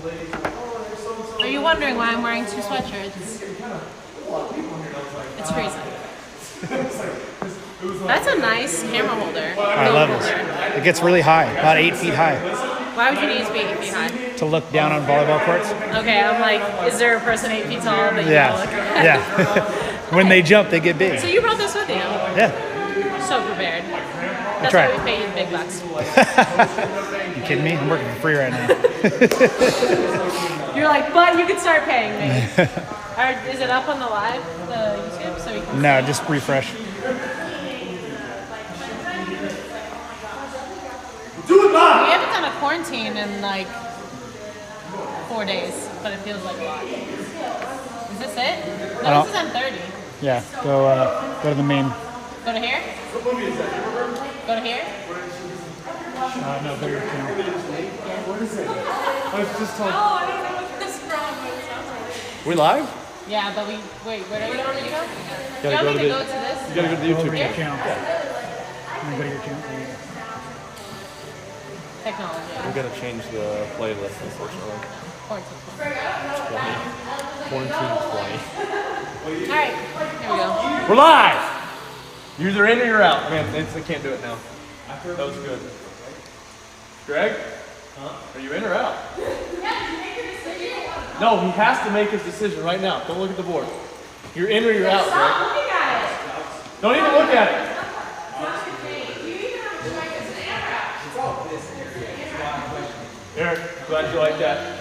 Are you wondering why I'm wearing 2 sweatshirts? It's freezing. That's a nice camera holder. I love it. It gets really high, about 8 feet high. Why would you need it to be 8 feet high? To look down on volleyball courts. Okay, I'm like, is there a person 8 feet tall that you Yeah, look at? yeah. When they jump, they get big. So you brought this with you? Yeah. So prepared. That's try. why we pay you the big bucks. You kidding me? I'm working for free right now. You're like, but you can start paying me. Is it up on the live, the YouTube, so we can No, see? just refresh. We haven't done a quarantine in like 4 days, but it feels like a lot. Is this it? No, this is on 30. Yeah, go to the main. Go to here? Go to here? No, go to your channel. What is it? I was just told. Oh, I don't know what this is from, but it sounds like We live? Yeah, but wait, where do we want to go? Do you Gotta want me to go go to to this? You gotta go to the YouTube Go to your channel. channel. Let me go to your channel. Technology. We gotta change the playlist, unfortunately. Quarantine. 20. Quarantine 20. Alright, here we go. We're live! You're either in or you're out. Man, they can't do it now. That was good. Greg? Are you in or out? No, he has to make his decision right now. Don't look at the board. You're in or you're out, Greg. Stop looking at it! Don't even look at it. Eric, glad you like that.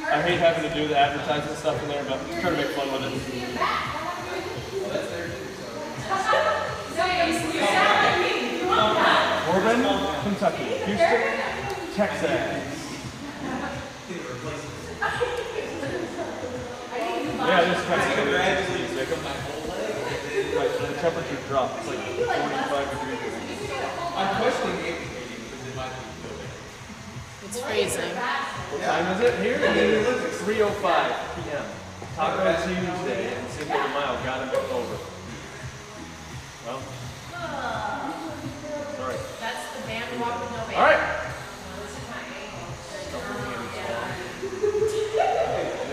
I hate having to do the advertising stuff in there, but I'm trying to make fun with it. Corbin, Kentucky. Houston, Texas. Yeah, this kind of right, the temperature dropped. It's like 45 degrees. I'm questioning it. It's freezing. What time is it here? 3:05 p.m. Taco Tuesday in Cinco de Mayo. Gotta go over. Well, sorry. That's the band walk with no band. All right.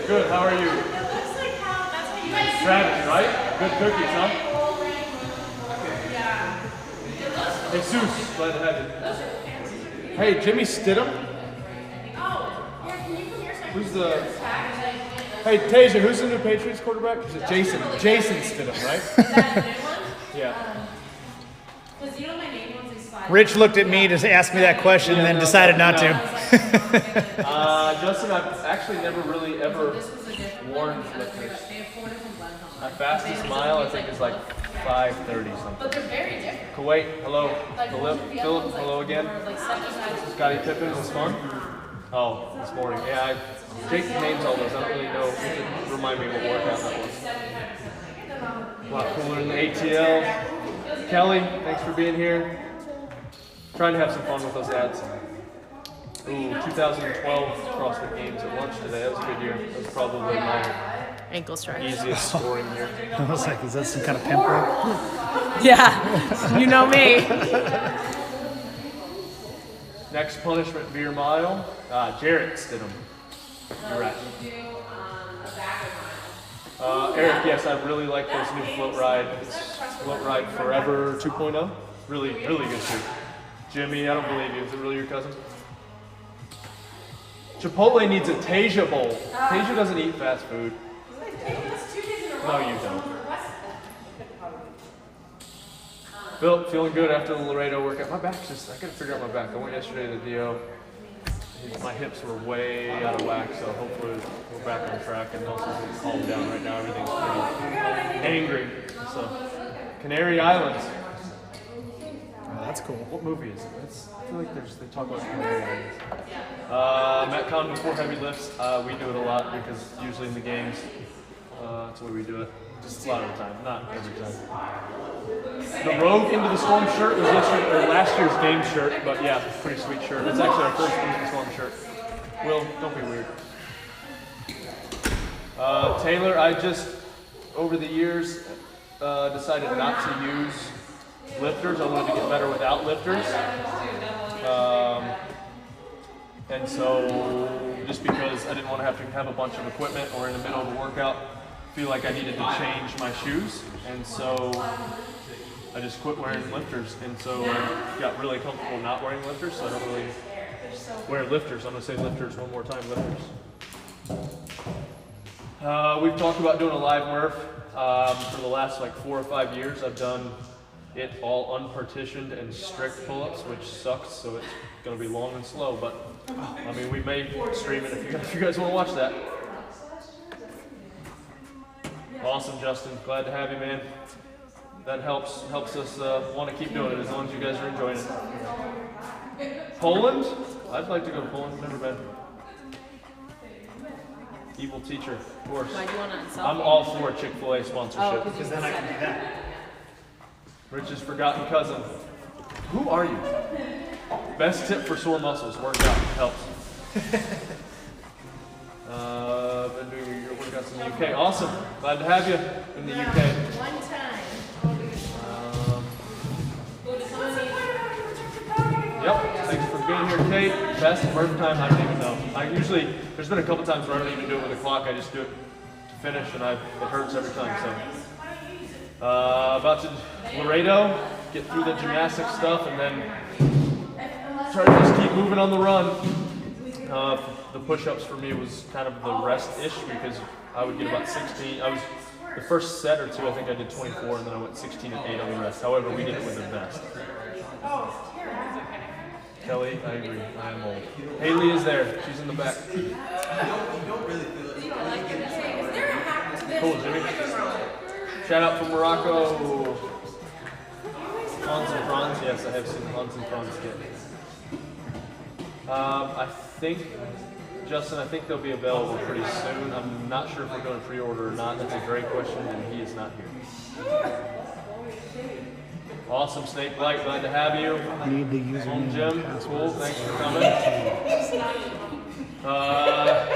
Good. How are you? It looks like how that's what you guys do. Travis, right? Good cookies, huh? Yeah. Jesus, glad to have you. Hey, Jimmy Stidham. Who's the? Hey, Tasia, who's the new Patriots quarterback? Is it Jason? Jason Stidham, right? Is that a new one? Yeah. Because you know my name one's these 5. Rich looked at me to ask me that question and then decided not to. Justin, I've actually never really ever worn flippers. My fastest mile, I think, is like 5:30 something. But they're very different. Kuwait, hello. Like, Philip, hello again. Like 75. Scotty Pippen, was fun? Oh, this morning. Yeah, Jake names all those. I don't really know. You could remind me what workout that was. A lot cooler than the ATL. Kelly, thanks for being here. Trying to have some fun with those ads. Ooh, 2012 CrossFit Games at lunch today. That was a good year. That was probably my Ankle strike. easiest scoring year. I was like, is that some kind of pimple? Yeah, you know me. Next punishment beer mile. Jarrett Stidham. You're right. Eric, yes, I really like this new float ride. It's Float Ride Forever 2.0. Really, really good too. Jimmy, I don't believe you. Is it really your cousin? Chipotle needs a Tasia bowl. Tasia doesn't eat fast food. No, you don't. Phil, feeling good after the Laredo workout. My back's just, I gotta figure out my back. I went yesterday to the DO. My hips were way out of whack, so hopefully we're back on track and also it's calmed down right now. Everything's pretty angry. So, Canary Islands. Oh, that's cool. What movie is it? I feel like they talk about Canary Islands. Metcon before heavy lifts. We do it a lot because usually in the games, that's the way we do it. Just a lot of the time, not every time. The Rogue Into the Storm shirt was last year's game shirt, but yeah, pretty sweet shirt. It's actually our first Into the Storm shirt. Will, don't be weird. Taylor, I just, over the years, decided not to use lifters. I wanted to get better without lifters. And so just because I didn't want to have a bunch of equipment or in the middle of a workout, feel like I needed to change my shoes. And so I just quit wearing lifters. And so I got really comfortable not wearing lifters, so I don't really wear lifters. I'm going to say lifters one more time, lifters. We've talked about doing a live Murph. For the last like 4 or 5 years, I've done it all unpartitioned and strict pull-ups, which sucks, so it's going to be long and slow, but I mean, we may stream it if you guys want to watch that. Awesome, Justin. Glad to have you, man. That helps us want to keep doing it as long as you guys are enjoying it. Poland? I'd like to go to Poland. Never been. Evil teacher, of course. Why do you want to insult I'm me? all for a Chick-fil-A sponsorship. Because then I can do that. Rich's forgotten cousin. Who are you? Best tip for sore muscles, work out, helps. Been doing your workouts in the UK. Awesome, glad to have you in the UK. One time. Yep, thanks for being here, Kate. Best Murph time, I don't even know. There's been a couple times where I don't even do it with a clock, I just do it to finish and it hurts every time, so. About to Laredo, get through the gymnastic stuff and then try to just keep moving on the run. The push-ups for me was kind of the rest-ish because I would get about 16. The first set or two, I think I did 24 and then I went 16 and 8 on the rest. However, we did it with the vest. Kelly, I agree. I am old. Haley is there. She's in the back. Cool, Jimmy. Shout out from Morocco. Hans and Franz. Yes, I have seen Hans and Franz get. I think, Justin, I think they'll be available pretty soon. I'm not sure if we're going to pre-order or not. That's a great question, and he is not here. Awesome, Snake Blight. Glad to have you. Need the username. Home Jim. Cool. Thanks for coming.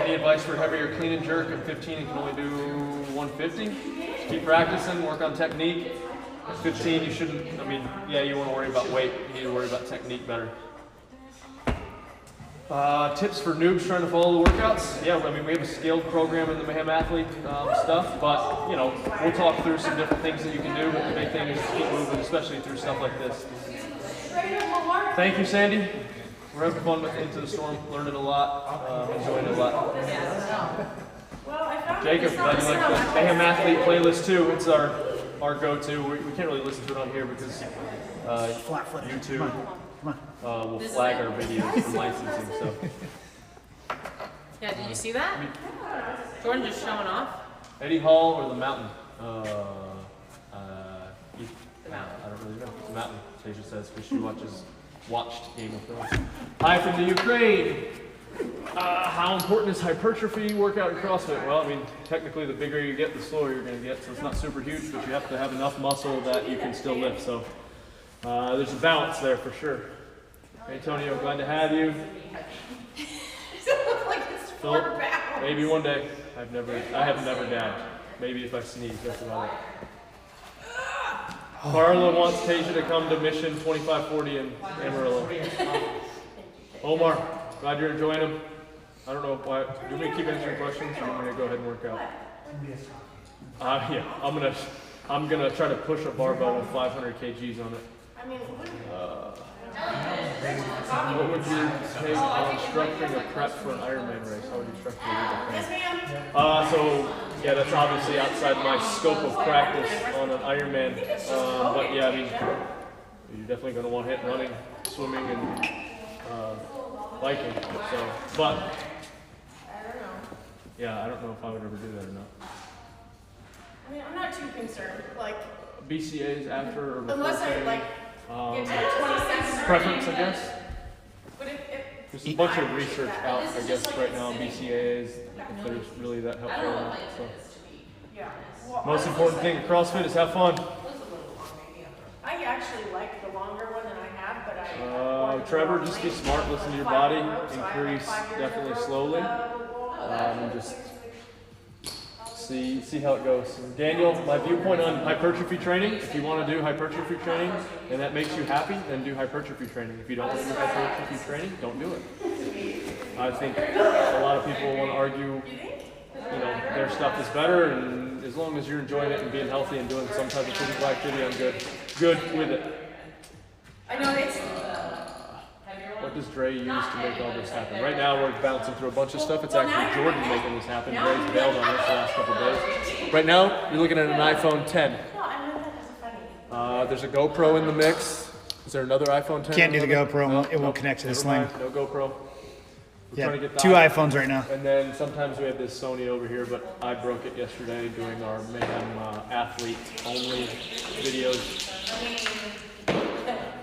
Any advice for heavier clean and jerk? At 15, you can only do 150. Just keep practicing. Work on technique. At 15, you shouldn't. I mean, yeah, you want to worry about weight. You need to worry about technique better. Tips for noobs trying to follow the workouts. Yeah, I mean, we have a scaled program in the Mayhem Athlete stuff, but, you know, we'll talk through some different things that you can do, but the big thing is to keep moving, especially through stuff like this. Thank you, Sandy. We're having fun with Into the Storm, learning a lot, enjoying it a lot. Jacob, glad you like the Mayhem Athlete playlist too. It's our go-to. We can't really listen to it on here because YouTube will flag our videos for licensing. So. Yeah, did you see that? Jordan just showing off. Eddie Hall or the Mountain? I don't really know. The Mountain, Tasia says, because she watched Game of Thrones. Hi from the Ukraine. How important is hypertrophy workout in CrossFit? Well, I mean, technically the bigger you get, the slower you're going to get, so it's not super huge, but you have to have enough muscle that you can still lift, so there's a balance there for sure. Antonio, glad to have you. Philip, maybe one day. I have never dabbed. Maybe if I sneeze, that's about it. Carla wants Tasia to come to Mission 2540 in Amarillo. Omar, glad you're enjoying them. I don't know why. Do you want me to keep answering questions, or do you want me to go ahead and work out? Yeah, I'm gonna try to push a barbell with 500 kgs on it. What would you take on structuring a prep for an Ironman race? How would you structure it? So yeah, that's obviously outside my scope of practice on an Ironman. But yeah, I mean, you're definitely going to want to hit running, swimming, and biking. So, but yeah, I don't know if I would ever do that or not. I mean, I'm not too concerned. Like BCAs after or before? Unless I like get to 27. Preference, I guess. But if There's a bunch of research out, I guess, right now on BCAAs, if there's really that helpful or not. So. yeah. Well, Most important thing in CrossFit is have fun. I actually like the longer one than I have, but Trevor, just be smart, listen to your body, increase definitely slowly, and just see how it goes. And Daniel, my viewpoint on hypertrophy training, if you want to do hypertrophy training and that makes you happy, then do hypertrophy training. If you don't want to do hypertrophy training, don't do it. I think a lot of people want to argue, their stuff is better, and as long as you're enjoying it and being healthy and doing some type of physical activity, I'm good with it. I know it's. What does Dre use to make all this happen? Right now we're bouncing through a bunch of stuff. It's actually Jordan making this happen. Dre's bailed on this the last couple of days. Right now, you're looking at an iPhone 10. There's a GoPro in the mix. Is there another iPhone 10? Can't do the GoPro. No, It won't connect to the Sling. No GoPro. We're trying to get the 2 iPhones right now. And then sometimes we have this Sony over here, but I broke it yesterday doing our Mayhem athlete-only videos.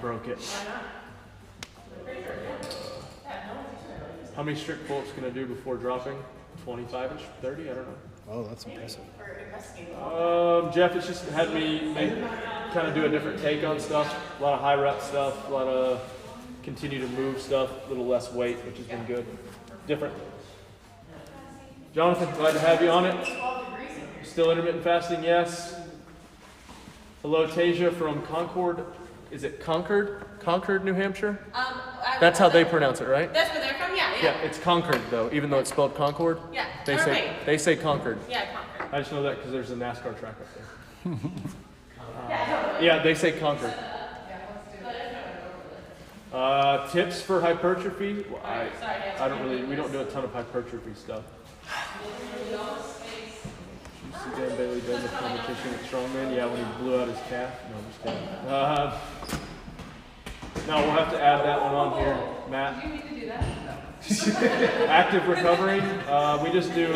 Broke it. How many strict pull-ups can I do before dropping? 25-ish? 30? I don't know. Oh, that's impressive. Jeff, it's just had me kind of do a different take on stuff. A lot of high rep stuff, a lot of continue to move stuff, a little less weight, which has been good. Different. Jonathan, glad to have you on it. Still intermittent fasting, yes. Hello, Tasia from Concord. Is it Concord? Concord, New Hampshire? That's how they pronounce it, right? That's where they're from, yeah. Yeah, it's Concord though, even though it's spelled Concord. Yeah. They say Concord. Yeah, Concord. I just know that because there's a NASCAR track up there. Yeah, they say Concord. Tips for hypertrophy? Well, I don't really. We don't do a ton of hypertrophy stuff. Dan Bailey done the competition with Strongman. Yeah, when he blew out his calf. No, I'm just kidding. No, we'll have to add that one on here, Matt. Do you need to do that? Active recovery. We just do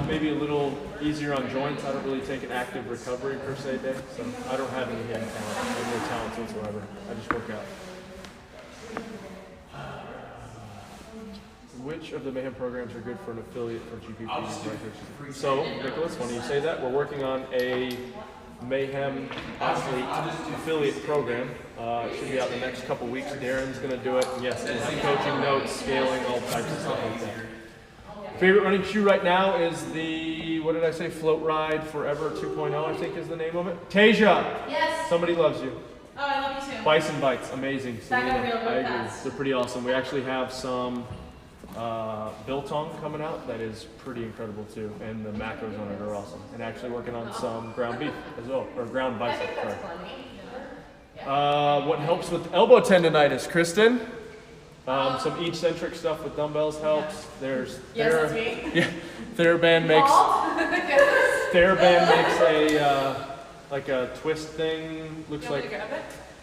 maybe a little easier on joints. I don't really take an active recovery per se day, so I don't have any hidden talent, no talents whatsoever. I just work out. Which of the Mayhem programs are good for an affiliate for GPP? So, Nicholas, why don't you say that? We're working on a Mayhem athlete affiliate program. It should be out in the next couple weeks. Darren's going to do it. Yes, coaching notes, scaling, all types of stuff like that. Favorite running shoe right now is the, what did I say, Float Ride Forever 2.0, I think is the name of it. Tasia! Yes! Somebody loves you. Oh, I love you too. Bison Bites, amazing. That got real I agree. fast. They're pretty awesome. We actually have some biltong coming out that is pretty incredible too, and the macros on it are awesome. And actually working on some ground beef as well, or ground bicep. What helps with elbow tendonitis, Kristen? Some eccentric stuff with dumbbells helps. There's TheraBand makes a like a twist thing. Looks like,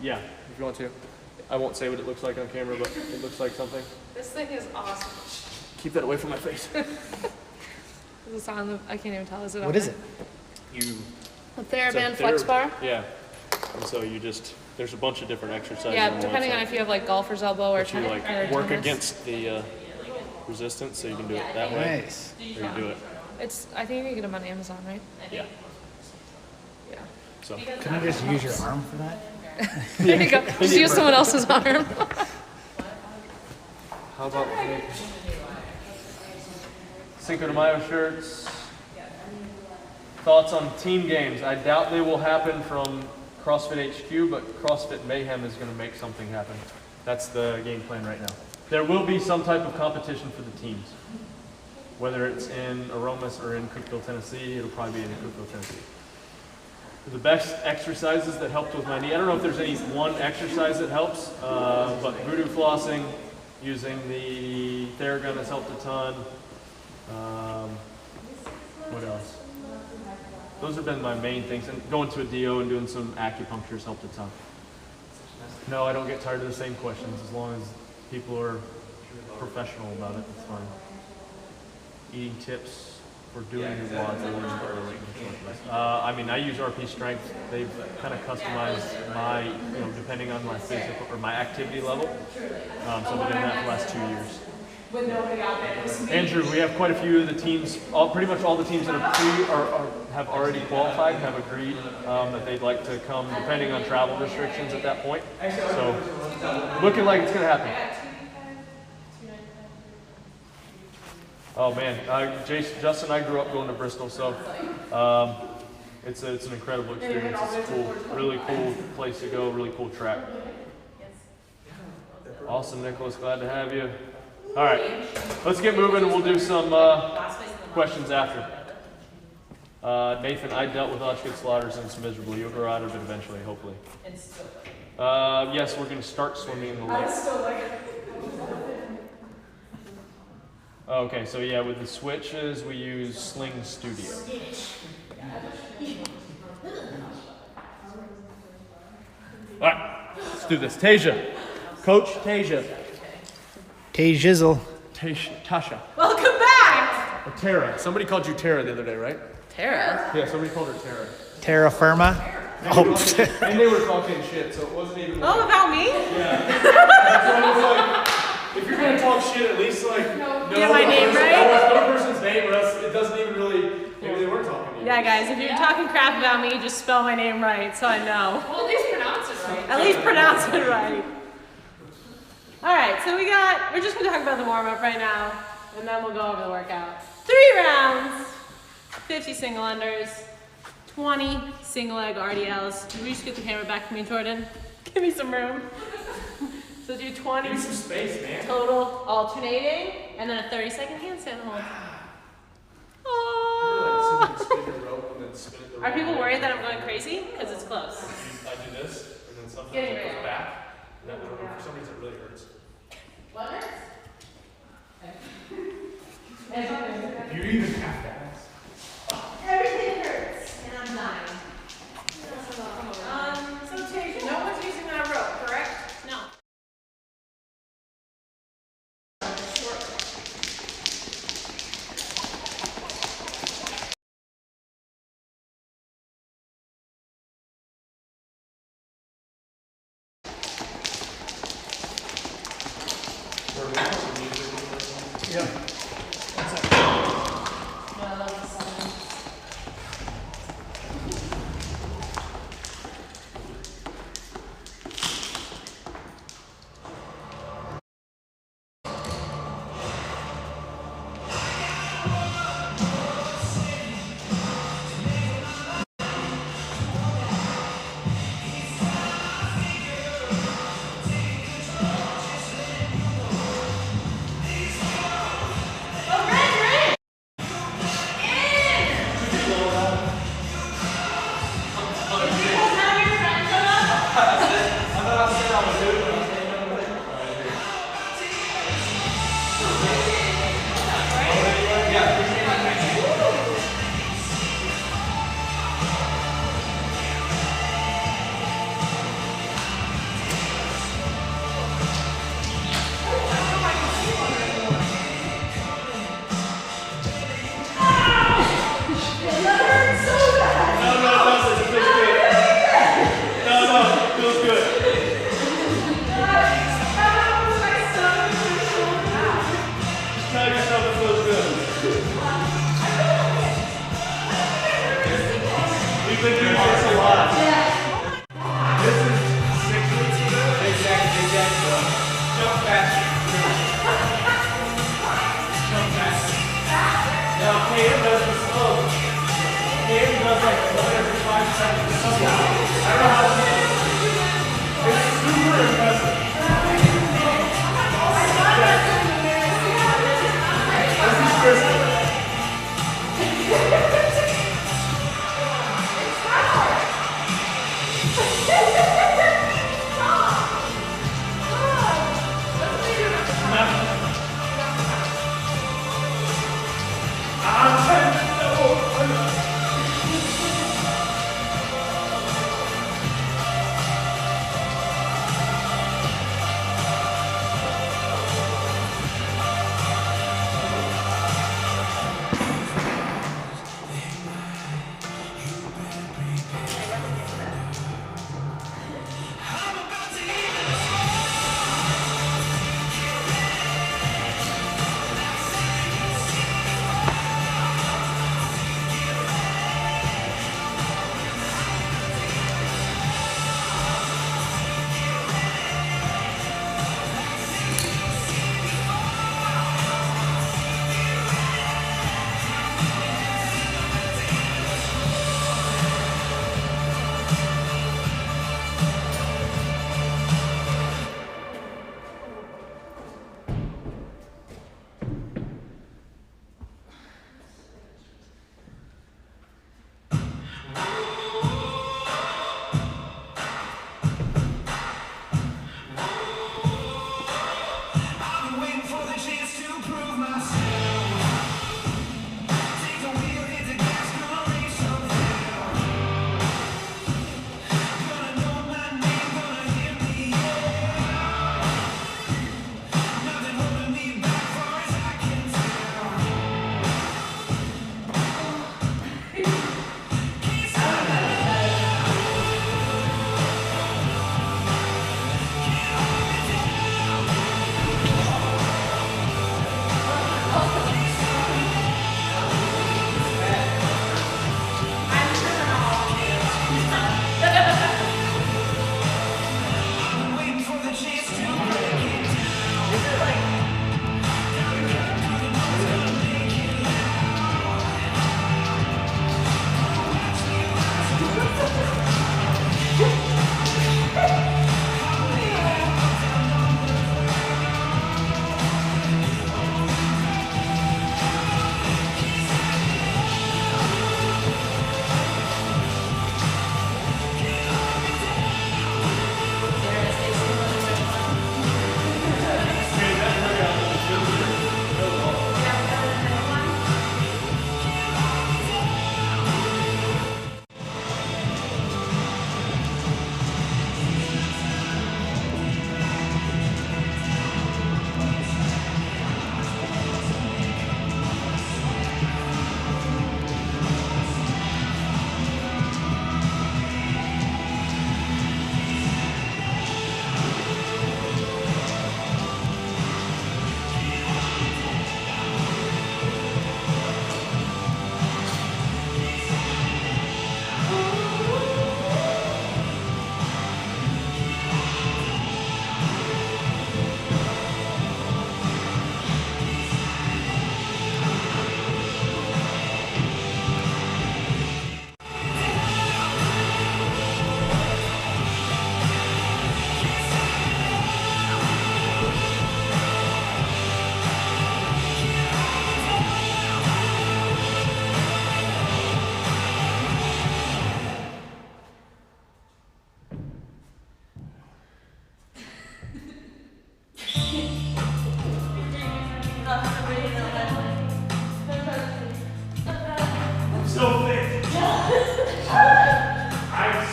yeah, if you want to. I won't say what it looks like on camera, but it looks like something. This thing is awesome. Keep that away from my face. Is it sound? I can't even tell. Is it? What is it? A TheraBand flex bar. Yeah. And so you just, there's a bunch of different exercises. Yeah, depending on if you have like golfer's elbow or you like work against the resistance, so you can do it that way. Nice. Or you do it. It's. I think you can get them on Amazon, right? Yeah. Yeah. So. Can I just use your arm for that? There you go. Just use someone else's arm. How about Cinco de Mayo shirts? Thoughts on team games? I doubt they will happen from CrossFit HQ, but CrossFit Mayhem is going to make something happen. That's the game plan right now. There will be some type of competition for the teams. Whether it's in Aromas or in Cookeville, Tennessee, it'll probably be in Cookeville, Tennessee. The best exercises that helped with my knee, I don't know if there's any one exercise that helps, but voodoo flossing, using the Theragun has helped a ton. What else? Those have been my main things. And going to a DO and doing some acupuncture has helped a ton. No, I don't get tired of the same questions. As long as people are professional about it, it's fine. Eating tips for doing the WODs. I mean, I use RP Strength. They've kind of customized my, depending on my physical or my activity level. So I've been doing that for the last 2 years. Andrew, we have quite a few of the teams, pretty much all the teams that have already qualified have agreed that they'd like to come, depending on travel restrictions at that point. So, looking like it's going to happen. Oh man, Justin and I grew up going to Bristol, so it's an incredible experience. It's cool, really cool place to go, really cool track. Awesome, Nicholas. Glad to have you. All right, let's get moving and we'll do some questions after. Nathan, I dealt with Oshkosh Slaughters and it's miserable. You'll grow out of it eventually, hopefully. Yes, we're going to start swimming in the lake. Okay, so yeah, with the switches, we use Sling Studio. All right, let's do this. Tasia. Coach Tasia. Tay-jizzle. Tasha. Welcome back! Or Tara. Somebody called you Tara the other day, right? Tara. Yeah, somebody called her Tara. Terra firma. Oh. And they were talking shit, so it wasn't even like... Oh, about me? Yeah. So it was like, if you're going to talk shit, at least like... Get my name right? No person's name, or else it doesn't even really... Maybe they weren't talking to you. Yeah, guys, if you're talking crap about me, just spell my name right so I know. Well, at least pronounce it right. At least pronounce it right. Alright, so we're just going to talk about the warm-up right now, and then we'll go over the workout. 3 rounds, 50 single unders, 20 single leg RDLs. Can we just get the camera back to me, Jordan? Give me some room. So do 20 Give me some space, man. total alternating, and then a 30-second handstand hold. Are people worried that I'm going crazy? Because it's close. I do this, and then sometimes Getting it real. goes back, and then for some reason it really hurts. What hurts? You even have that. Everything hurts, and I'm dying. So Tasia, no one's using that rope, correct? No. Yeah.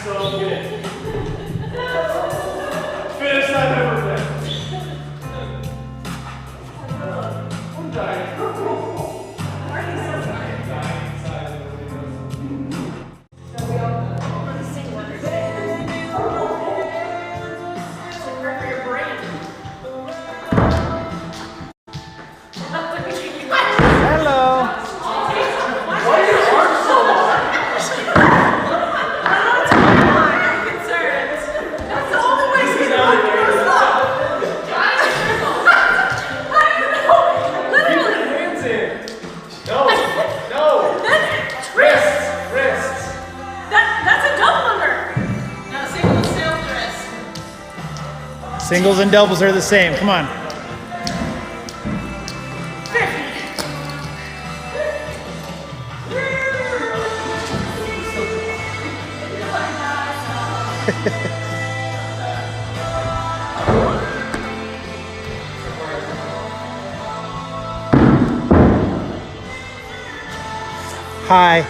So get it. Finish that ever thing. I'm dying. Singles and doubles are the same. Come on. Hi.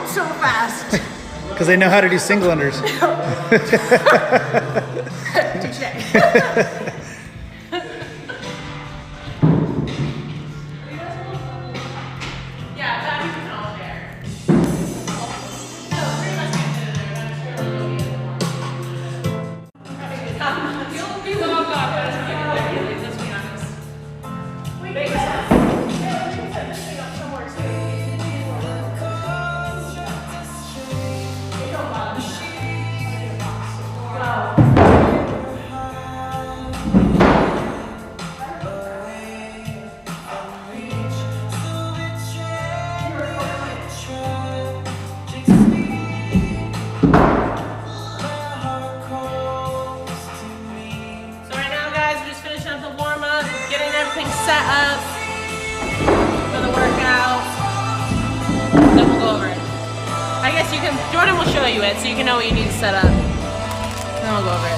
So fast. Because they know how to do single unders. Touche. Set up for the workout, then we'll go over it. I guess you can, Jordan will show you it so you can know what you need to set up. Then we'll go over it.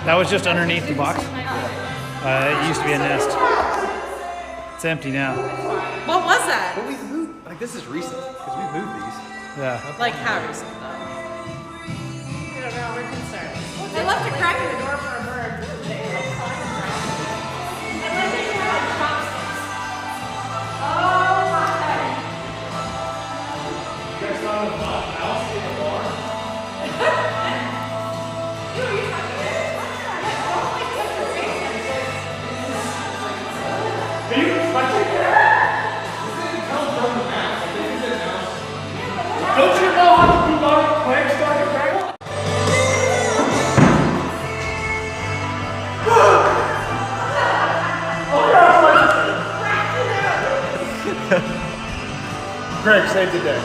That was just underneath the box. It used to be a nest. It's empty now. What was that? But we've moved, like this is recent, because we've moved these. Yeah. Like how recent though? We don't know, we're concerned. They left a crack in the door for a bird. And then they had like chopsticks. Oh my. You guys saw the mouse in the bar? Don't you know how to do plank start and crackle? Greg saved the day.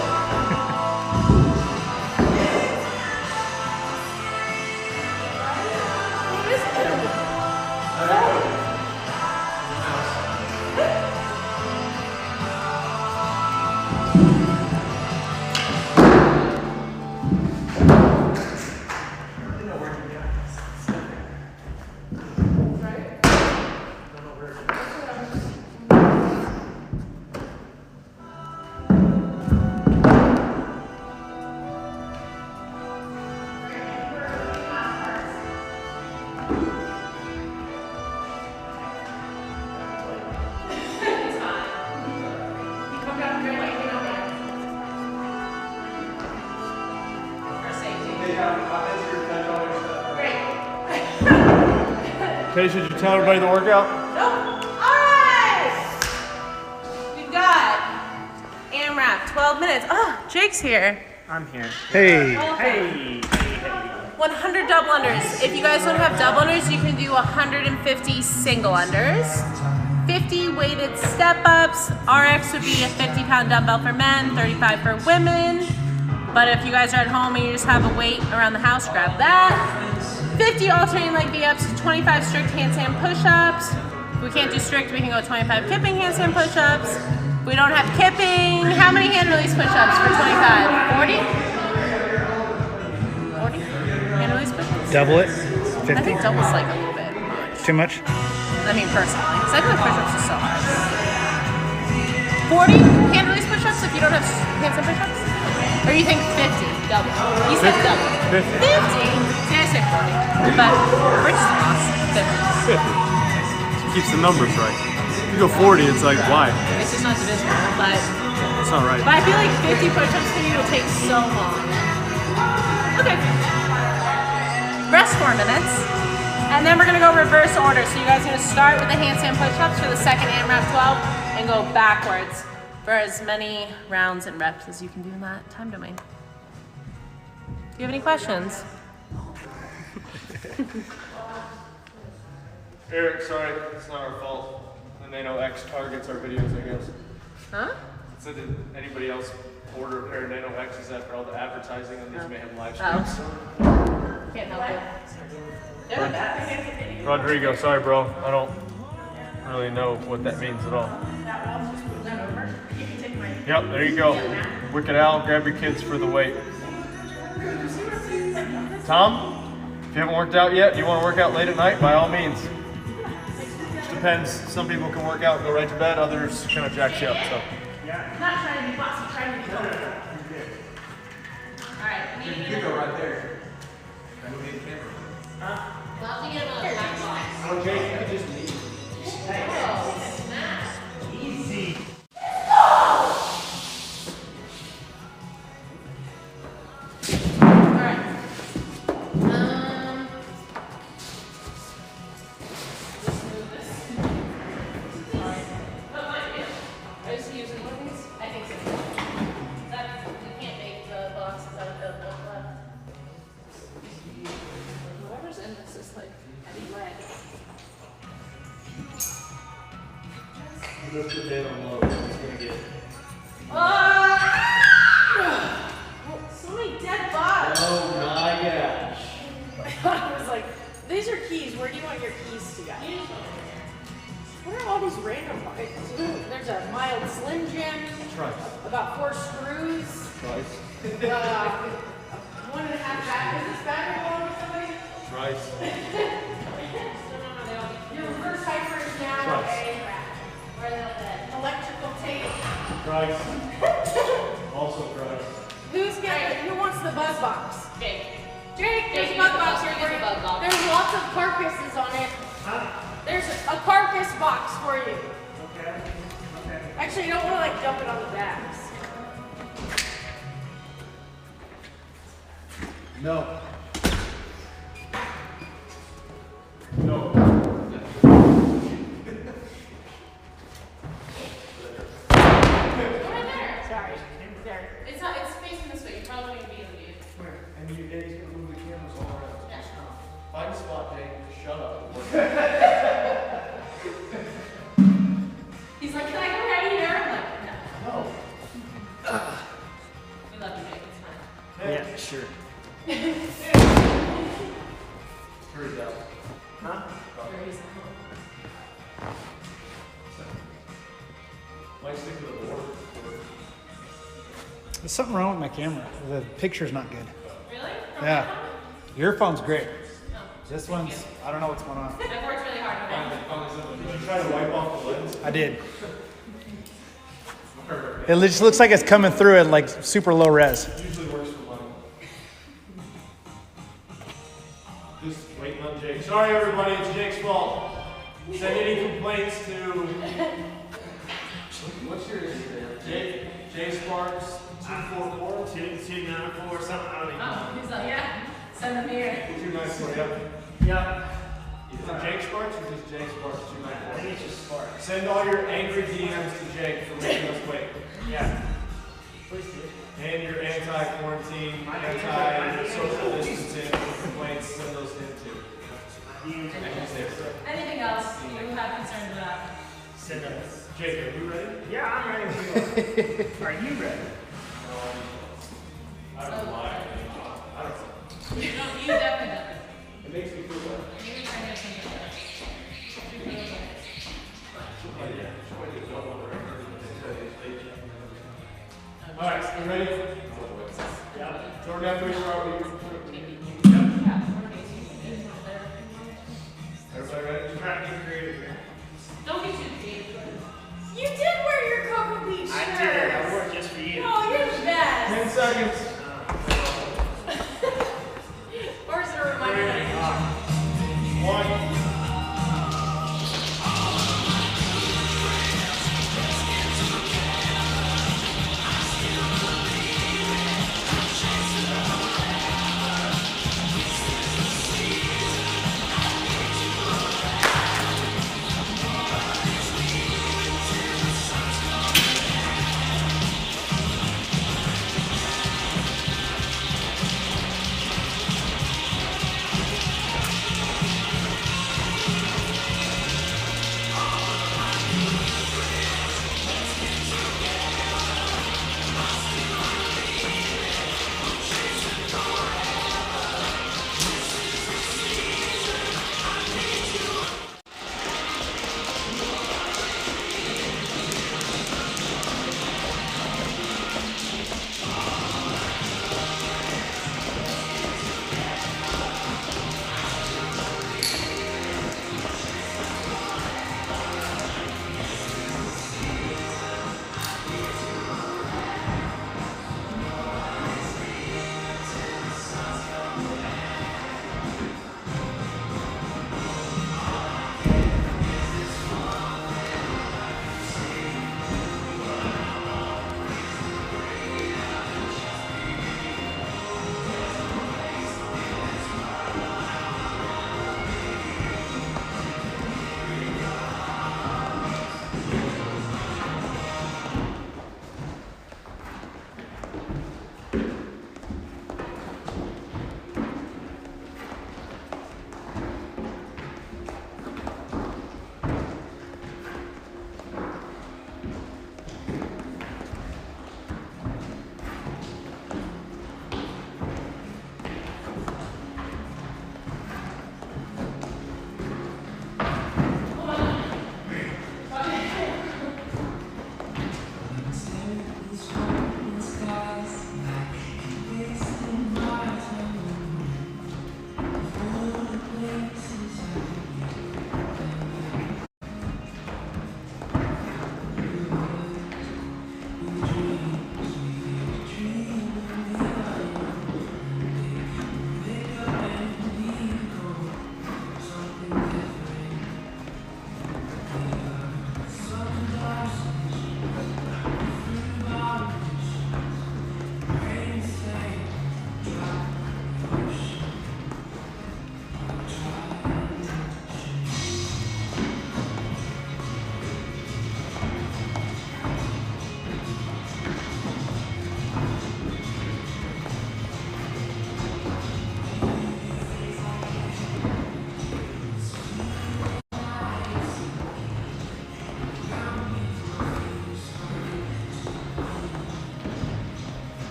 Okay, should you tell everybody the workout? Nope. Alright! We've got AMRAP, 12 minutes. Oh, Jake's here. I'm here. Hey. Hey. 100 double unders. If you guys don't have double unders, you can do 150 single unders. 50 weighted step-ups. RX would be a 50-pound dumbbell for men, 35 for women. But if you guys are at home and you just have a weight around the house, grab that. 50 alternating leg V-ups, 25 strict handstand push-ups. If we can't do strict, we can go 25 kipping handstand push-ups. If we don't have kipping, how many hand release push-ups for 25? 40? 40? Hand release push-ups? Double it. 50. I think double's like a little bit much. Too much? I mean, personally, because I feel like push-ups is so hard. 40 hand release push-ups if you don't have handstand push-ups? Or you think 50? Double. You said double. 50. 50? See, I say 40. But Rich is the boss. 50. 50. Keeps the numbers right. If you go 40, it's like, why? It's just not divisible, but That's not right. I feel like 50 push-ups for you will take so long. Okay. Rest 4 minutes. And then we're gonna go reverse order. So you guys are gonna start with the handstand push-ups for the second AMRAP 12 and go backwards for as many rounds and reps as you can do in that time domain. Do you have any questions? Eric, sorry, it's not our fault. The Nano X targets our videos, I guess. Huh? So did anybody else order a pair of Nano X's after all the advertising on these Mayhem live Oh. streams? Can't help it. Rodrigo, sorry bro, I don't really know what that means at all. Yep, there you go. Wicked Al, grab your kids for the weight. Tom, if you haven't worked out yet, you want to work out late at night, by all means. Just depends. Some people can work out and go right to bed, others kind of jacks you up. So. I'm not trying to be bossy, trying to be cool. Alright, You could go right there. That would be the camera. love to get another black box. Oh, Jake, you could just leave. Easy. Alright. Just move this. Sorry. That might be it. I just using one of these? I think so. That, you can't make the boxes out of the left. Whoever's in this is like heavy lead. Lift your head on low. It's gonna get. So many dead bugs. Oh my gosh. I was like, these are keys. Where do you want your keys to go? What are all these random bugs? There's a mild Slim Jim. Trice. About 4 screws. Trice. 1.5 back. Is this battery going with somebody? Trice. Your reverse hyper is now Trice. a electrical tape. Trice. Also Trice. Who wants the bug box? Jake. Jake, there's Jake, a bug use the box bug- here for use you. the bug box. There's lots of carcasses on it. There's a carcass box for you. Okay. Okay. Actually, you don't want to like dump it on the backs. No. No. Sorry. There. It's not, it's facing this way. You probably won't be in the view. And you guys can move the cameras all around. Yeah. Find a spot, Dave. Shut up. He's like, can I go right here? I'm like, no. No. We love you, Jake. It's fine. Yeah, sure. Hurry down. Huh? Might stick to the board. There's something wrong with my camera. The picture's not good. Really? Yeah. Your phone's great. This one's, I don't know what's going on. I've worked really hard on it. Did you try to wipe off the lens? I did. It just looks like it's coming through at like super low res. Usually works for mine. Just waiting on Jake. Sorry everybody, it's Jake's fault. Send any complaints to what's your Instagram? J Sparks 244 294 something. I don't even know. Oh, he's like, yeah. Send them here. 294. Yep. Yep. Is it Jake Sparks or just Jake Sparks I think 294? it's just Sparks. Send all your angry DMs to Jake for making us wait. Yeah. Please do. And your anti-quarantine, anti-social distancing complaints, send those in too. Anything else you have concerns about? Send us. Jake, are you ready? Yeah, I'm ready to go. Are you ready? I don't know why. I don't know. You definitely don't. It makes me feel better. Maybe try to get something better. All right, you ready? Yeah. Jordan, after we start, everybody ready? Try to be creative here. Don't be too creative. You did wear your Cocoa Beach shirt. I did. I wore it just for you. Oh, you're the best. 10 seconds. Or is it a reminder that I One.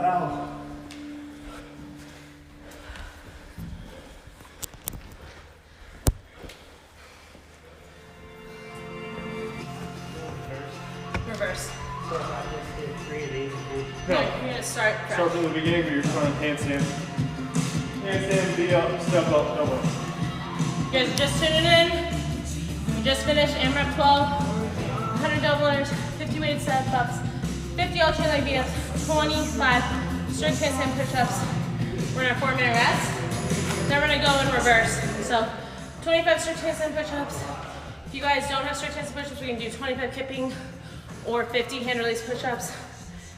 Ow. Reverse. So if I just did 3 of these and do No, you're gonna start fresh. Start from the beginning, but you're trying handstand. Handstand, be up, step up, double. You guys are just tuning in. We just finished AMRAP 12, 100 double unders, 50 weighted setups, 50 alternate leg beats, 25 strength handstand push-ups. We're in our 4-minute rest. Then we're gonna go in reverse. So 25 strength handstand push-ups. If you guys don't have strength handstand push-ups, we can do 25 kipping or 50 hand release push-ups,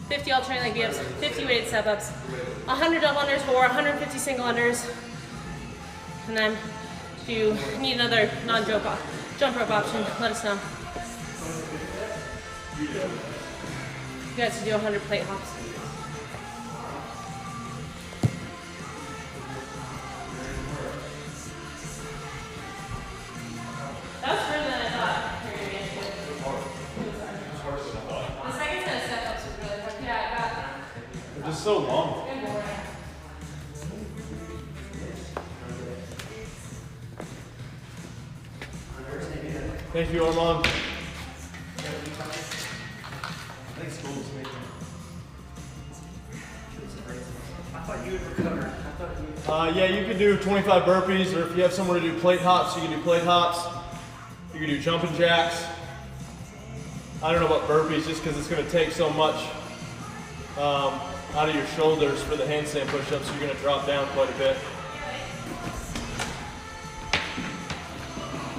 50 alternate leg beats, 50 weighted step-ups, 100 double unders or 150 single unders. And then if you need another non-jump rope option, let us know. You guys can do 100 plate hops. That was further than I thought you were going to get to. The second set of step-ups was really hard. Yeah, I got They're just so long. good boring. Thank you, Armand. I thought you would recover. Yeah, you can do 25 burpees, or if you have somewhere to do plate hops, you can do plate hops. You can do jumping jacks. I don't know about burpees, just because it's going to take so much out of your shoulders for the handstand push-ups. You're going to drop down quite a bit.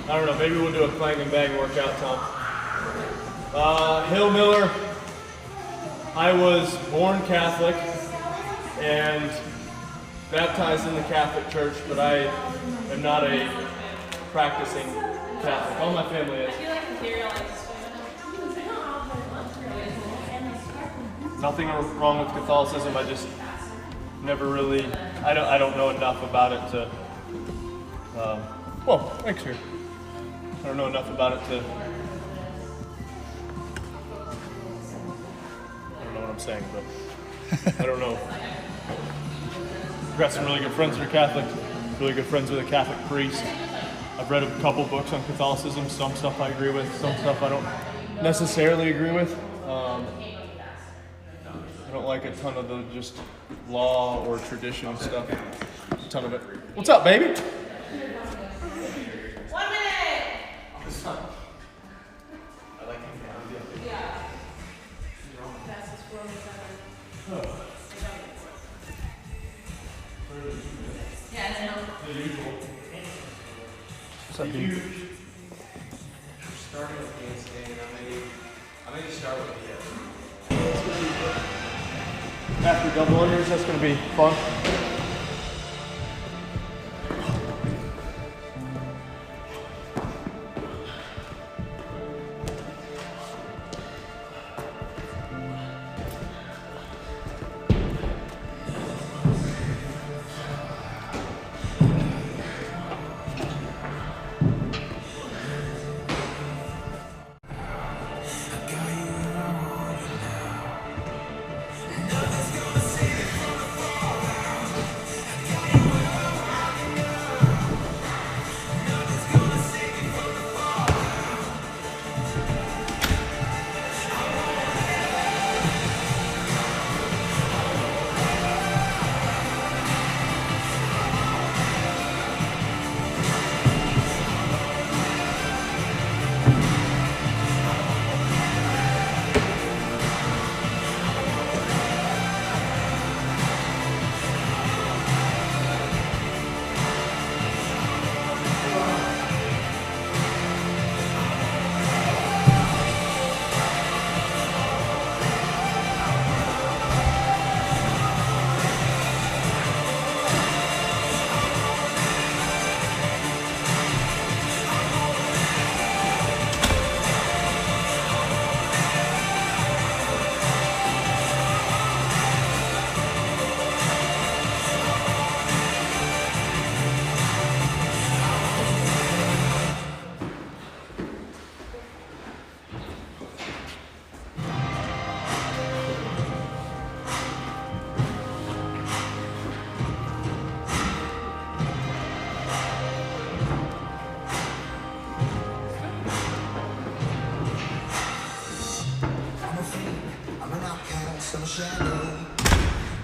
I don't know, maybe we'll do a clang and bang workout, Tom. Hill Miller, I was born Catholic and baptized in the Catholic Church, but I am not a practicing Catholic. All my family is. I feel like material Nothing wrong with Catholicism, I just never really, I don't know enough about it to, well, thanks, sir. I don't know enough about it to, I don't know what I'm saying, but I don't know. I've got some really good friends that are Catholic, really good friends with a Catholic priest. I've read a couple books on Catholicism, some stuff I agree with, some stuff I don't necessarily agree with. I don't like a ton of the just law or tradition stuff, a ton of it. What's up, baby? 1 minute! Yeah, I know. What's up, dude? Starting with handstand, I may just start with After double unders, that's going to be fun.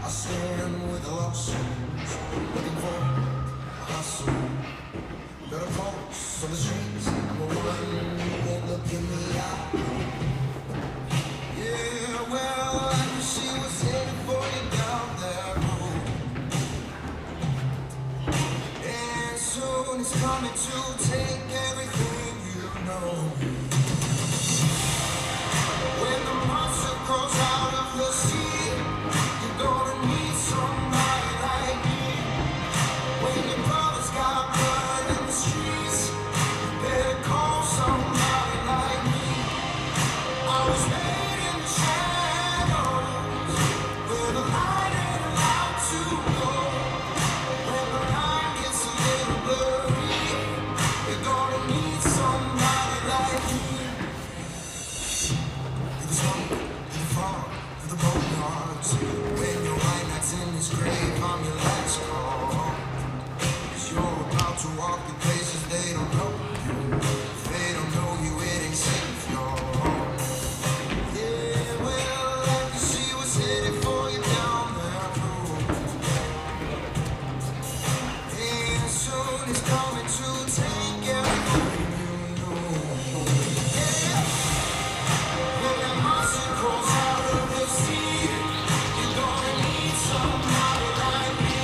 I stand with the lost souls, looking for a hustle. Got a pulse on the streets, I'm a one who won't look in the eye. Yeah, well, I knew she was headed for you down that road. And soon it's coming to take everything you know. When the monster crawls out of the sea, you're gonna need somebody like me. When your brother's got blood in the streets, you better call somebody like me. I was made in the shadows, where the light ain't allowed to go. When the line gets a little blurry, you're gonna need somebody like me. Through the smoke, through the fog, through the boneyards. When your white knight's in his grave, I'm your last call. 'Cause you're about to walk the places they don't know you. If they don't know you, it ain't safe, y'all. Yeah, well, I knew she was headed for you down that road. And soon it's coming to take everything you know. Yeah. When that monster crawls out of the sea, you're gonna need somebody like me.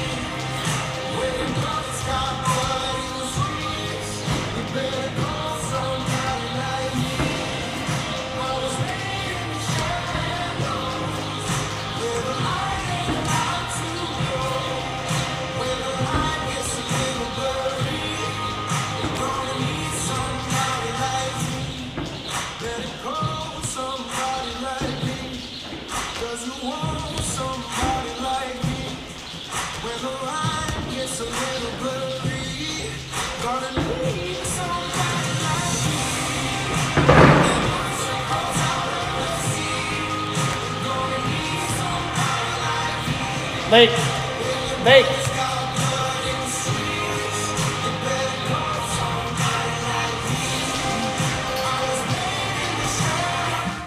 When your brother's got blood in the streets, you better call somebody like me. I was made in the shadows, where the light ain't allowed to go. When the line gets a little blurry, you're gonna need somebody like me. Better call somebody like me, 'cause you want somebody like me. When the line gets a little blurry, gonna need somebody like me. When the monster comes out of the sea, gonna need somebody like me. Late. Late. It's got blood in the streets, you better call somebody like me. I was made in the shadows.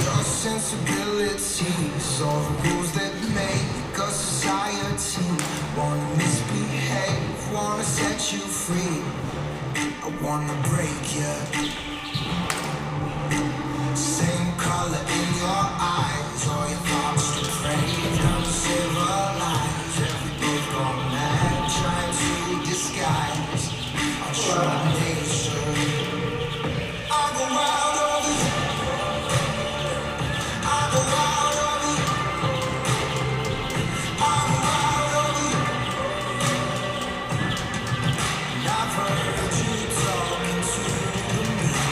Your sensibilities, all the rules that make us society. Wanna misbehave, wanna set you free. I wanna break you. Same color in your eyes, all your thoughts depraved, uncivilized. Every day gone mad, trying to disguise our true nature. I go wild over you. I go wild over you. I go wild over you. And I've heard you talking to me.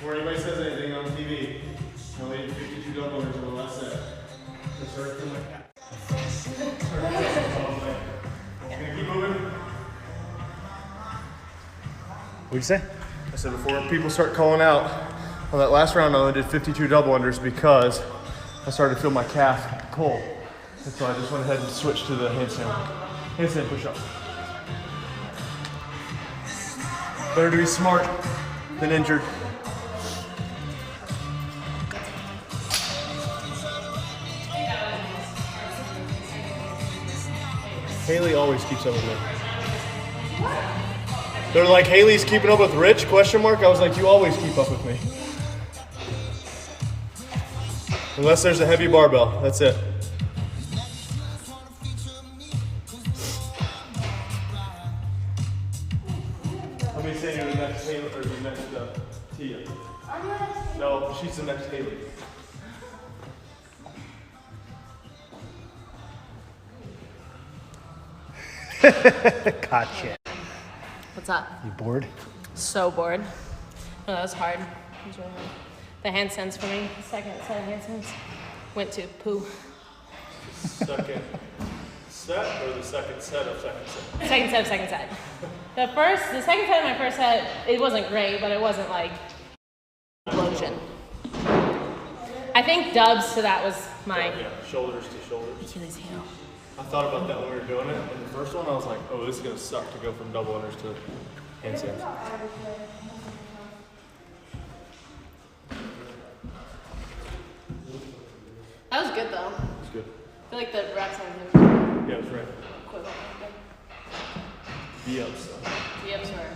Before anybody says anything on TV, I only did 52 double unders on the last set. So start feeling like that. Gonna keep moving. What'd you say? I said before people start calling out, on that last round I only did 52 double unders because I started to feel my calf pull. And so I just went ahead and switched to the handstand push-up. Better to be smart than injured. Haley always keeps up with me. They're like, Haley's keeping up with Rich, question mark? I was like, you always keep up with me. Unless there's a heavy barbell, that's it. Let me say you're the next Haley, or the next Tia. No, she's the next Haley. Gotcha. What's up? You bored? So bored. No, that was hard. It was really hard. The handstands for me, the second set of handstands, went to poo. Second set or the second set of second set? Second set of second set. The second set of my first set, it wasn't great, but it wasn't like explosion. I think dubs to that was my Yeah, shoulders to shoulders. Achilles heel. I thought about that when we were doing it. In the first one, I was like, oh, this is going to suck to go from double unders to handstands. That was good though. It's good. I feel like the reps on Yeah, it was right. equivalent. The ups. The ups were.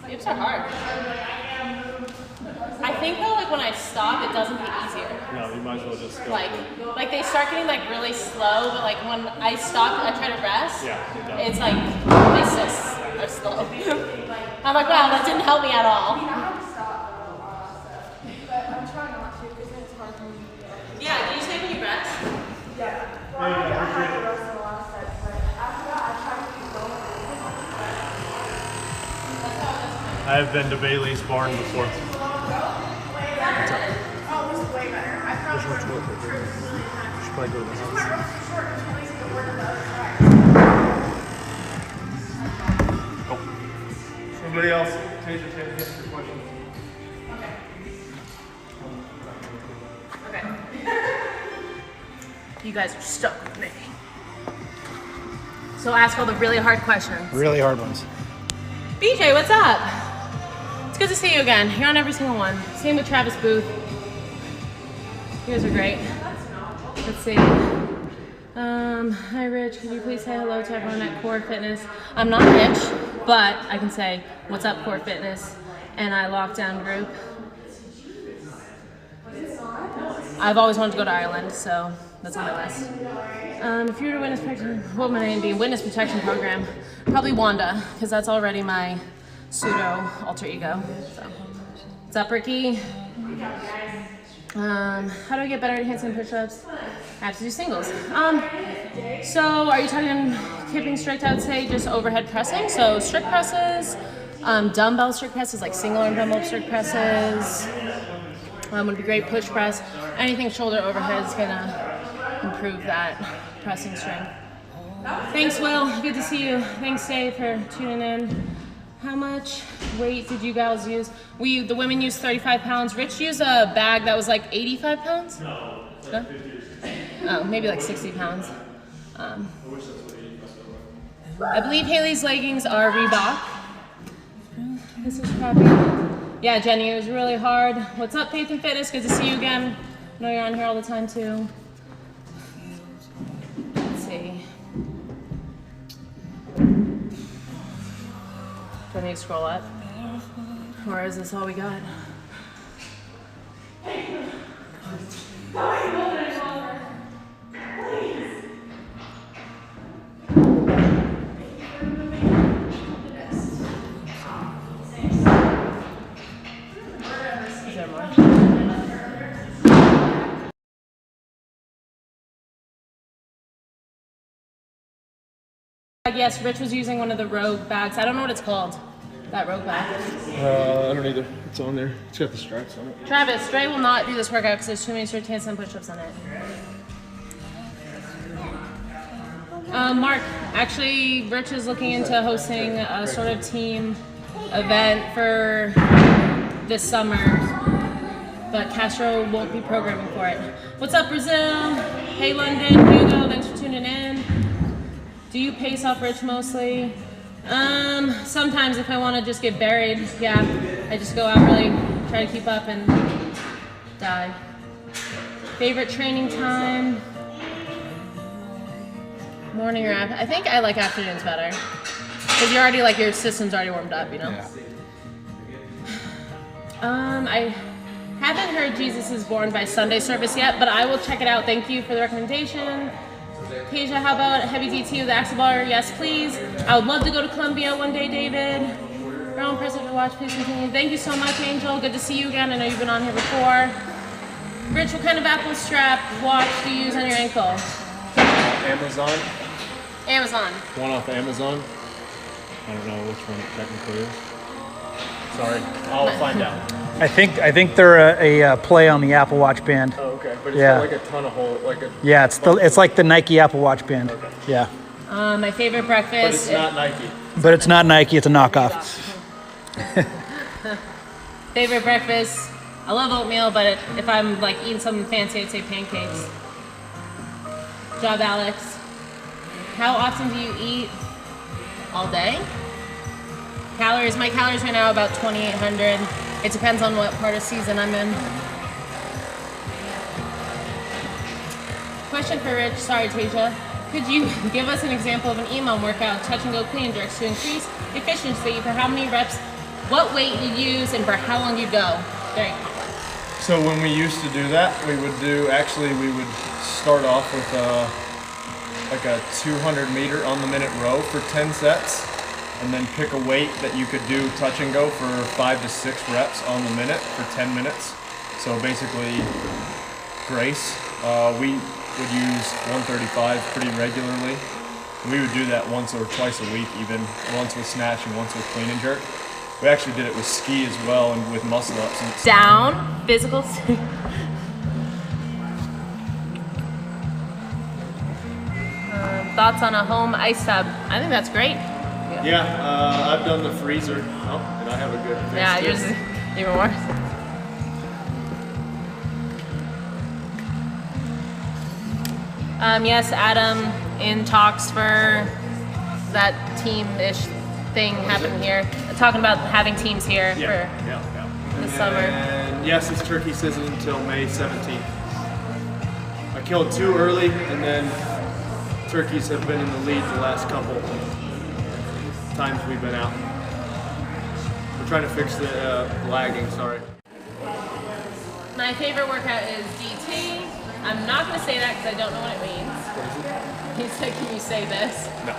The ups are hard. I think though, like when I stop, it doesn't get easier. No, you might as well just go. Like they start getting like really slow, but like when I stop, I try to rest. Yeah, it does. It's like they just are slow. I'm like, wow, that didn't help me at all. Yeah, did you say when you rest? Yeah. Well, I had the rest of the last set, but after that, I tried to keep going. I have been to Bailey's barn before. What's up? Oh, this is way better. I probably would have Should probably go to this one. my rope is short and too lazy to work on the other side. Somebody else, Tasia, answer your questions. You guys are stuck with me. So ask all the really hard questions. Really hard ones. BJ, what's up? It's good to see you again. You're on every single one. Same with Travis Booth. You guys are great. Let's see. Hi Rich, could you please say hello to everyone at Core Fitness? I'm not Rich, but I can say, what's up Core Fitness and I lockdown group. I've always wanted to go to Ireland, so that's on my list. If you were to witness protection, what would my name be? Witness protection program. Probably Wanda, because that's already my pseudo alter ego. So. What's up, Ricky? How do I get better at handstand push-ups? I have to do singles. So are you talking kipping strict? I would say just overhead pressing. So strict presses, dumbbell strict presses, like single arm dumbbell strict presses. Would be great push press. Anything shoulder overhead is gonna improve that pressing strength. Thanks, Will. Good to see you. Thanks, Dave, for tuning in. How much weight did you guys use? The women used 35 pounds. Rich used a bag that was like 85 pounds? No? Oh, maybe like 60 pounds. I believe Haley's leggings are Reebok. This is crappy. Yeah, Jenny, it was really hard. What's up, Faith and Fitness? Good to see you again. I know you're on here all the time too. Let's see. Do I need to scroll up? Or is this all we got? Is there more? Yes, Rich was using one of the Rogue bags. I don't know what it's called. That Rogue bag. I don't either. It's on there. It's got the stripes on it. Travis, Dre will not do this workout because there's too many strict handstand push-ups on it. Mark, actually, Rich is looking into hosting a sort of team event for this summer, but Castro won't be programming for it. What's up, Brazil? Hey, London, Hugo, thanks for tuning in. Do you pace off Rich mostly? Sometimes if I want to just get buried, yeah, I just go out really, try to keep up and die. Favorite training time? Morning or after? I think I like afternoons better. Because you're already like, your system's already warmed up, you know? Yeah. I haven't heard Jesus is Born by Sunday service yet, but I will check it out. Thank you for the recommendation. Tasia, how about heavy DT with the axle bar? Yes, please. I would love to go to Columbia one day, David. Real impressive to watch. Please continue. Thank you so much, Angel. Good to see you again. I know you've been on here before. Rich, what kind of Apple strap watch do you use on your ankle? Amazon. Amazon. One off Amazon. I don't know which one it technically is. Sorry, I'll find out. I think they're a play on the Apple Watch band. Oh, okay. But it's Yeah. got like a ton of hole, like a. Yeah, it's like the Nike Apple Watch band. Okay. Yeah. My favorite breakfast. But it's not Nike. But it's not Nike, it's a knockoff. Favorite breakfast. I love oatmeal, but if I'm like eating something fancy, I'd say pancakes. Job, Alex. How often do you eat? All day? Calories. My calories right now are about 2,800. It depends on what part of season I'm in. Question for Rich. Sorry, Tasia. Could you give us an example of an EMOM workout, touch and go clean and jerks to increase efficiency for how many reps, what weight you use, and for how long you go? Very complex. So when we used to do that, we would start off with like a 200 meter on the minute row for 10 sets, and then pick a weight that you could do touch and go for 5 to 6 reps on the minute for 10 minutes. So basically, brace. We would use 135 pretty regularly. We would do that once or twice a week, even once with snatch and once with clean and jerk. We actually did it with ski as well and with muscle ups. And Down, physical. Thoughts on a home ice tub? I think that's great. yeah, I've done the freezer. Oh, and I have a good fix Yeah, too. yours is even worse. Yes, Adam in talks for that team-ish thing happen here? Talking about having teams here Yeah. for the summer. And yes, it's turkey season until May 17th. I killed 2 early, and then turkeys have been in the lead the last couple times we've been out. We're trying to fix the lagging, sorry. My favorite workout is DT. I'm not going to say that because I don't know what it means. What is it? He said, can you say this? No.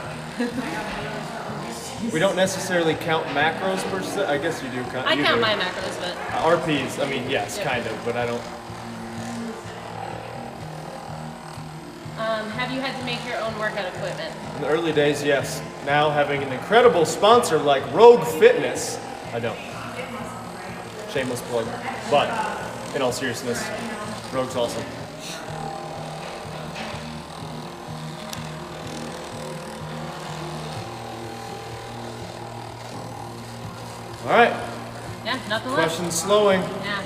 We don't necessarily count macros per se. I guess you do count. I count my macros, but... RPs, I mean, yes, Yep. kind of, but I don't. Have you had to make your own workout equipment? In the early days, yes. Now, having an incredible sponsor like Rogue Fitness, I don't. Shameless plug. But, in all seriousness, Rogue's awesome. All right, Yeah, nothing left. question slowing. Yeah.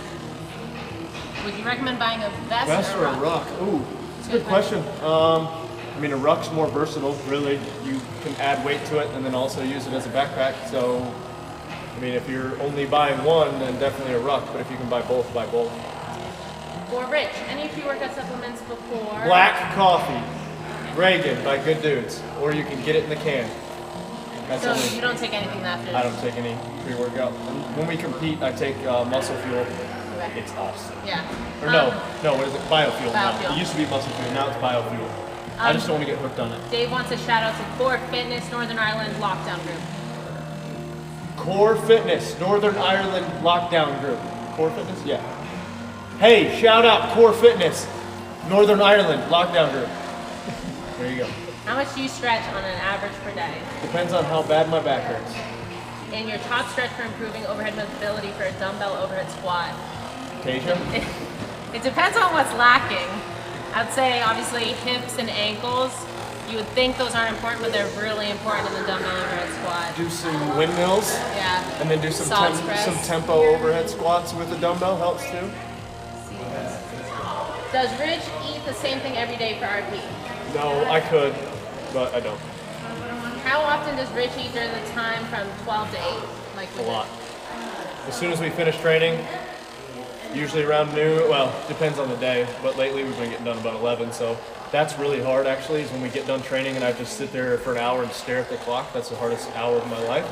Would you recommend buying a vest, Vest or a ruck? Ooh, it's a good question. I mean, a ruck's more versatile, really. You can add weight to it and then also use it as a backpack. So, I mean, if you're only buying one, then definitely a ruck. But if you can buy both, buy both. Or Rich, any pre-workout supplements before? Black coffee, Reagan by Good Dudes, or you can get it in the can. That's So only, you don't take anything after? I don't take any pre-workout. When we compete, I take Muscle Fuel. Okay. It's awesome. Yeah. Or no, what is it? Biofuel. Now. Biofuel. It used to be Muscle Fuel, now it's Biofuel. I just don't want to get hooked on it. Dave wants a shout out to Core Fitness Northern Ireland Lockdown Group. Core Fitness, Northern Ireland Lockdown Group. Core Fitness? Yeah. Hey, shout out Core Fitness, Northern Ireland Lockdown Group. There you go. How much do you stretch on an average per day? Depends on how bad my back hurts. And your top stretch for improving overhead mobility for a dumbbell overhead squat? Tasia? It depends on what's lacking. I'd say obviously hips and ankles. You would think those aren't important, but they're really important in the dumbbell overhead squat. Do some windmills. Yeah. And then do some Salt press. some tempo overhead squats with a dumbbell helps too. Does Rich eat the same thing every day for RP? No, I could, but I don't. How often does Rich eat during the time from 12 to 8? Like A lot. As soon as we finish training, usually around noon, well, depends on the day, but lately we've been getting done about 11, so that's really hard actually, is when we get done training and I just sit there for an hour and stare at the clock. That's the hardest hour of my life.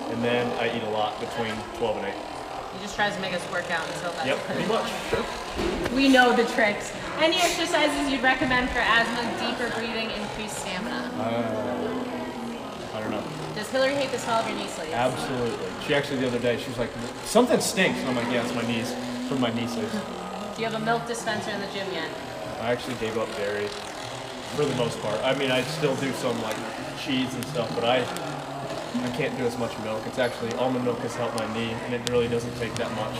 And then I eat a lot between 12 and 8. He just tries to make us work out until that. Yep, pretty much. Sure. We know the tricks. Any exercises you'd recommend for asthma, deeper breathing, increased stamina? I don't know. Does Hillary hate the smell of your knee sleeves? Absolutely. She actually the other day, she was like, something stinks. And I'm like, yeah, it's my knees, from my knee sleeves. Do you have a milk dispenser in the gym yet? I actually gave up dairy for the most part. I mean, I still do some like cheese and stuff, but I can't do as much milk. It's actually, almond milk has helped my knee, and it really doesn't take that much.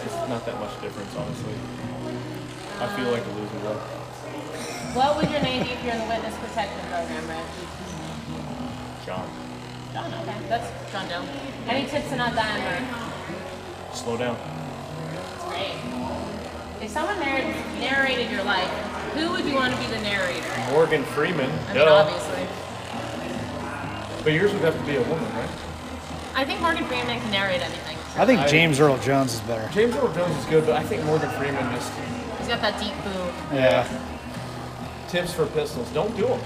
It's not that much difference, honestly. I feel like a loser though. What would your name be if you're in the witness protection program, Rich? John, John, okay. That's John Doe. Any tips to not dying, Mark? slow down. That's great. If someone narrated your life, who would you want to be the narrator? Morgan Freeman, I mean, obviously. But yours would have to be a woman, right? I think Morgan Freeman can narrate anything. I think James Earl Jones is better. James Earl Jones is good, but I think Morgan Freeman just, He's got that deep boo. Yeah. tips for pistols, don't do them.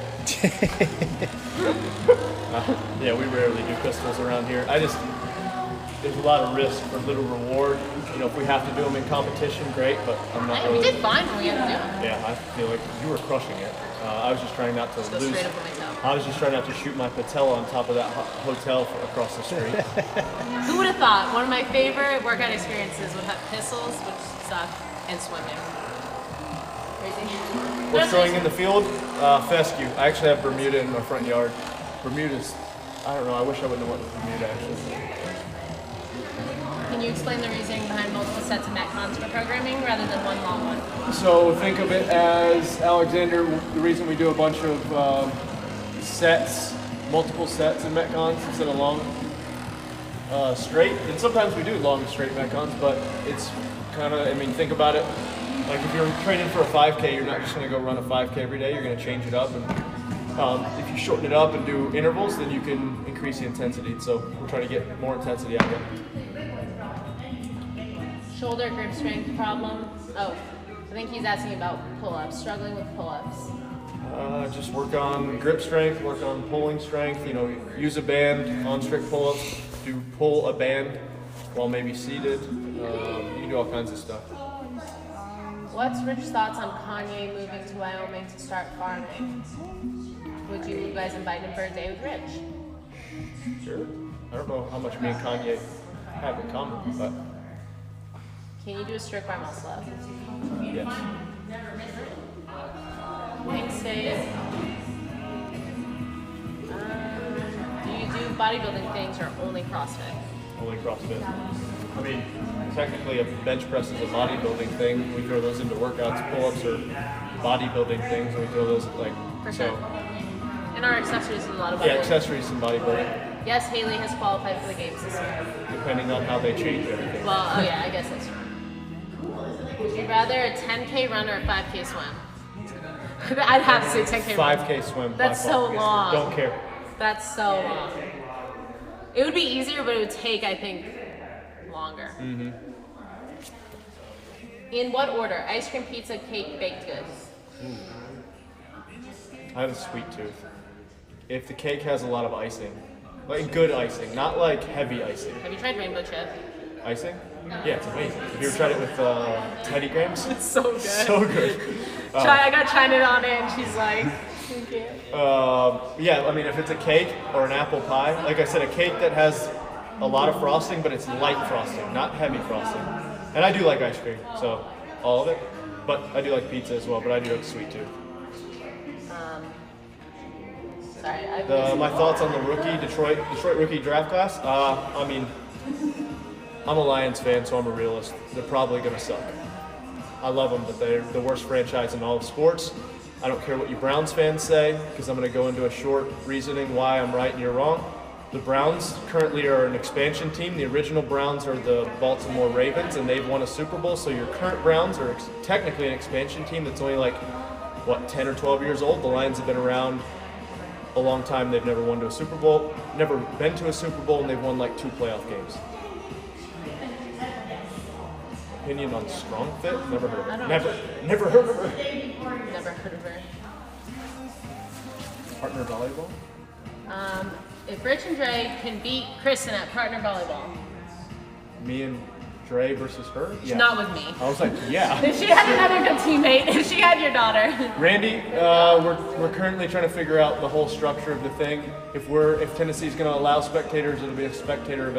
Yeah, we rarely do pistols around here. There's a lot of risk for little reward. You know, if we have to do them in competition, great, but I'm not Hey, we really. did fine when we had to do it. Yeah, I feel like you were crushing it. I was just trying not to Just go lose. straight up for myself. I was just trying not to shoot my patella on top of that hotel across the street. Who would have thought? One of my favorite workout experiences would have pistols, which suck, and swimming. Crazy. What's throwing in the field? Fescue. I actually have Bermuda in my front yard. Bermuda's, I don't know, I wish I would have went with Bermuda actually. Can you explain the reasoning behind multiple sets of Metcons for programming rather than one long one? So think of it as, Alexander, the reason we do a bunch of sets, multiple sets in Metcons instead of long straight, and sometimes we do long straight Metcons, but it's kind of, I mean, think about it, like if you're training for a 5K, you're not just going to go run a 5K every day, you're going to change it up, and If you shorten it up and do intervals, then you can increase the intensity. So we're trying to get more intensity out of it. Shoulder grip strength problem. Oh, I think he's asking about pull-ups, struggling with pull-ups. Just work on grip strength, work on pulling strength, you know, use a band on strict pull-ups, do pull a band while maybe seated. You can do all kinds of stuff. What's Rich's thoughts on Kanye moving to Wyoming to start farming? Would you guys invite him for a day with Rich? Sure. I don't know how much me and Kanye have in common, but Can you do a strict bar muscle up? yes. Thanks, Dave. Do you do bodybuilding things or only CrossFit? Only CrossFit. I mean, technically a bench press is a bodybuilding thing. We throw those into workouts. Pull-ups are bodybuilding things, and we throw those like For so. sure. And our accessories is a lot of bodybuilding. Yeah, accessories and bodybuilding, Yes, Haley has qualified for the games this year. depending on how they change everything. Well, oh yeah, I guess that's true. Would you rather a 10K run or a 5K swim? I'd have to say 10K run. 5K swim. That's by so far. long. Don't care. That's so long. It would be easier, but it would take, I think, longer. Mm-hmm. In what order? Ice cream, pizza, cake, baked goods. I have a sweet tooth. If the cake has a lot of icing, like good icing, not like heavy icing. Have you tried rainbow chip? Icing? Yeah, it's amazing. Have you ever tried it with Teddy Grahams? It's so good. So good. I got China on it, and she's like, thank you. Yeah, I mean, if it's a cake or an apple pie, like I said, a cake that has a lot of frosting, but it's light frosting, not heavy frosting. And I do like ice cream, so all of it. But I do like pizza as well, but I do like sweet tooth. Sorry, My thoughts on the Detroit rookie draft class. I mean, I'm a Lions fan, so I'm a realist. They're probably going to suck. I love them, but they're the worst franchise in all of sports. I don't care what you Browns fans say, because I'm going to go into a short reasoning why I'm right and you're wrong. The Browns currently are an expansion team. The original Browns are the Baltimore Ravens, and they've won a Super Bowl, so your current Browns are technically an expansion team that's only like, 10 or 12 years old. The Lions have been around a long time. They've never won to a Super Bowl, never been to a Super Bowl, and they've won like 2 playoff games. Opinion on Strong Fit? Never heard of her. Never heard of her. Never heard of her. Partner volleyball? If Rich and Dre can beat Kristen at partner volleyball. Me and Dre versus her? Yeah. Not with me. I was like, yeah. If she had another good teammate, if she had your daughter. Randy, we're currently trying to figure out the whole structure of the thing. If Tennessee's going to allow spectators, it'll be a spectator event.